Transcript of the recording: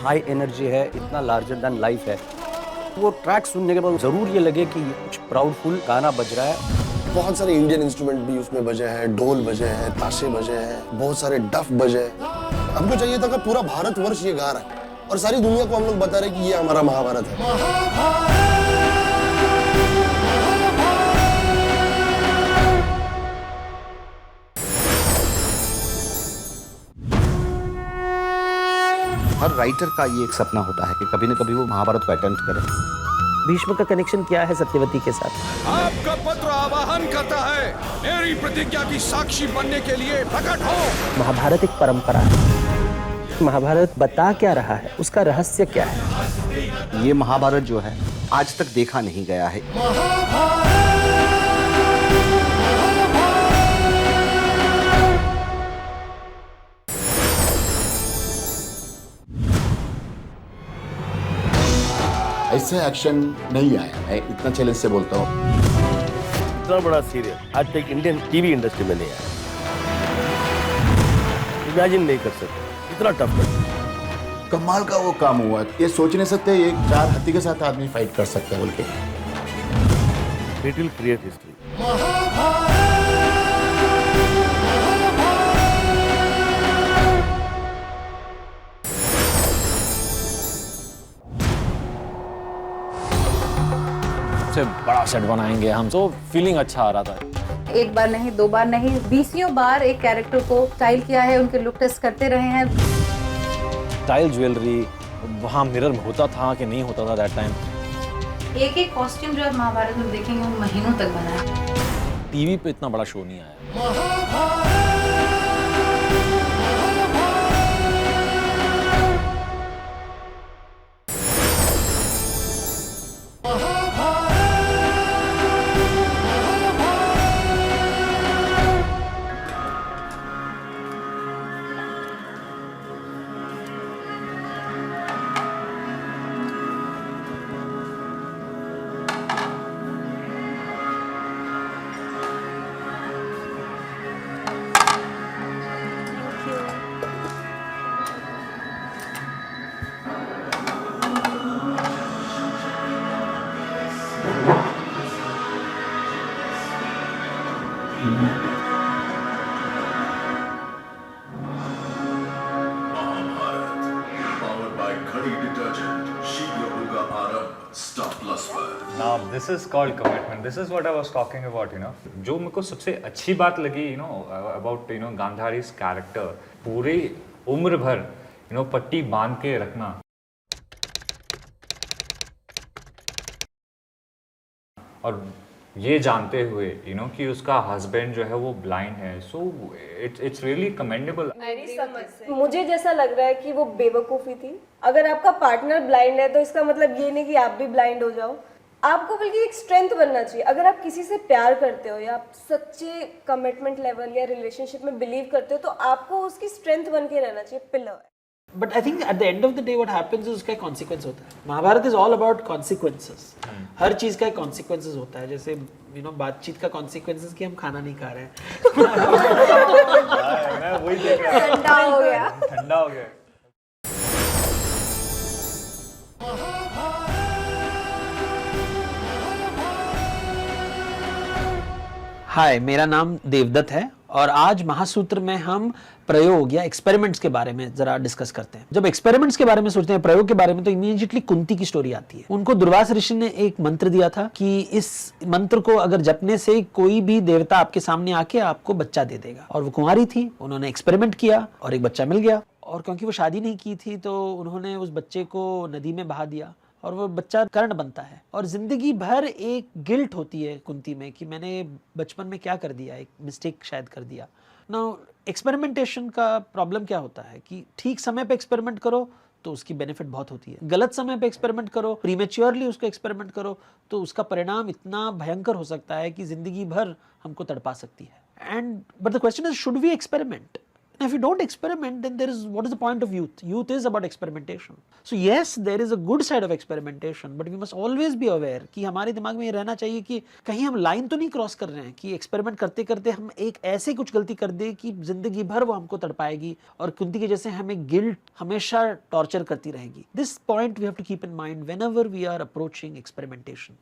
High energy है, इतना larger than life है। वो ट्रैक सुनने के बाद जरूर ये लगे कि ये कुछ प्राउडफुल गाना बज रहा है। बहुत सारे इंडियन इंस्ट्रूमेंट भी उसमें बजे हैं, ढोल बजे हैं, ताशे बजे हैं, बहुत सारे डफ बजे हैं। हमको चाहिए था कि पूरा भारतवर्ष ये गा रहा है और सारी दुनिया को हम लोग बता रहे कि ये हमारा महाभारत है। हर राइटर का ये एक सपना होता है कि कभी न कभी वो महाभारत को अटेम्प्ट करे। भीष्म का कनेक्शन क्या है सत्यवती के साथ? आपका पत्र आवाहन करता है, मेरी प्रतिज्ञा की साक्षी बनने के लिए प्रकट हो। महाभारत एक परंपरा है। महाभारत बता क्या रहा है, उसका रहस्य क्या है? ये महाभारत जो है आज तक देखा नहीं गया है। ऐसे एक्शन नहीं आया, मैं इतना चैलेंज से बोलता हूँ। इतना बड़ा सीरियल आज तक इंडियन टीवी इंडस्ट्री में नहीं आया। इमेजिन नहीं कर सकते इतना टफ कर। कमाल का वो काम हुआ, ये सोच नहीं सकते एक 4 हाथी के साथ आदमी फाइट कर सकता है बोल के। It will create history. से बड़ा सेट बनाएंगे हम, तो फीलिंग अच्छा आ रहा था। एक बार नहीं, 2 बार नहीं, 20 बार एक कैरेक्टर को स्टाइल किया है, उनके लुक टेस्ट करते रहे हैं। स्टाइल ज्वेलरी वहाँ मिरर में होता था कि नहीं होता था दैट टाइम। एक कॉस्ट्यूम जो आप महाभारत में देखेंगे वो महीनों तक बना है। टीवी पे इतना बड़ा शो नहीं आया। Now this is called commitment. This is what I was talking about, you know. जो मेरे को सबसे अच्छी बात लगी, you know, about you know गांधारी's character, पूरी उम्र भर you know पट्टी बांध के रखना और ये जानते हुए you know कि उसका हस्बैंड जो है वो ब्लाइंड है, so it's really commendable. मुझे जैसा लग रहा है कि वो बेवकूफ़ी थी। अगर आपका पार्टनर ब्लाइंड है तो इसका मतलब ये नहीं कि आप भी ब्लाइंड हो जाओ। आपको बल्कि एक स्ट्रेंथ बनना चाहिए। अगर आप किसी से प्यार करते हो या आप सच्चे कमिटमेंट लेवल या रिलेशनशिप में बिलीव करते हो तो आपको उसकी स्ट्रेंथ बन के रहना चाहिए, pillar. But I think at the end of the day what happens is उसका कॉन्सिक्वेंस होता है। Mahabharata is all about consequences. हर चीज का एक कॉन्सिक्वेंसेस होता है। जैसे यू नो बातचीत का कॉन्सिक्वेंसेस कि हम खाना नहीं खा रहे हैं। मैं वही देख रहा था। ठंडा हो गया। ठंडा हो गया। हाय, मेरा नाम देवदत्त है और आज महासूत्र में हम प्रयोग या एक्सपेरिमेंट्स के बारे में जरा डिस्कस करते हैं। जब एक्सपेरिमेंट्स के बारे में सोचते हैं, प्रयोग के बारे में, तो इमीडिएटली कुंती की स्टोरी आती है। उनको दुर्वास ऋषि ने एक मंत्र दिया था कि इस मंत्र को अगर जपने से कोई भी देवता आपके सामने आके आपको बच्चा दे देगा। और वो कुंवारी थी, उन्होंने एक्सपेरिमेंट किया और एक बच्चा मिल गया। और क्योंकि वो शादी नहीं की थी तो उन्होंने उस बच्चे को नदी में बहा दिया और वो बच्चा कर्ण बनता है। और जिंदगी भर एक गिल्ट होती है कुंती में कि मैंने बचपन में क्या कर दिया, एक मिस्टेक शायद कर दिया। नाउ एक्सपेरिमेंटेशन का प्रॉब्लम क्या होता है कि ठीक समय पे एक्सपेरिमेंट करो तो उसकी बेनिफिट बहुत होती है, गलत समय पे एक्सपेरिमेंट करो, प्रीमेच्योरली उसको एक्सपेरिमेंट करो तो उसका परिणाम इतना भयंकर हो सकता है कि जिंदगी भर हमको तड़पा सकती है। And but the question is, should we experiment? And if you don't experiment, then there is, what is the point of youth? Youth is about experimentation. So yes, there is a good side of experimentation, but we must always be aware कि हमारे दिमाग में ये रहना चाहिए कि कहीं हम लाइन तो नहीं क्रॉस कर रहे हैं कि एक्सपेरिमेंट करते करते हम एक ऐसे कुछ गलती कर दे कि जिंदगी भर वो हमको तड़पाएगी और कुंती के जैसे हमें गिल्ट हमेशा टॉर्चर करती रहेगी. This point we have to keep in mind whenever we are approaching experimentation.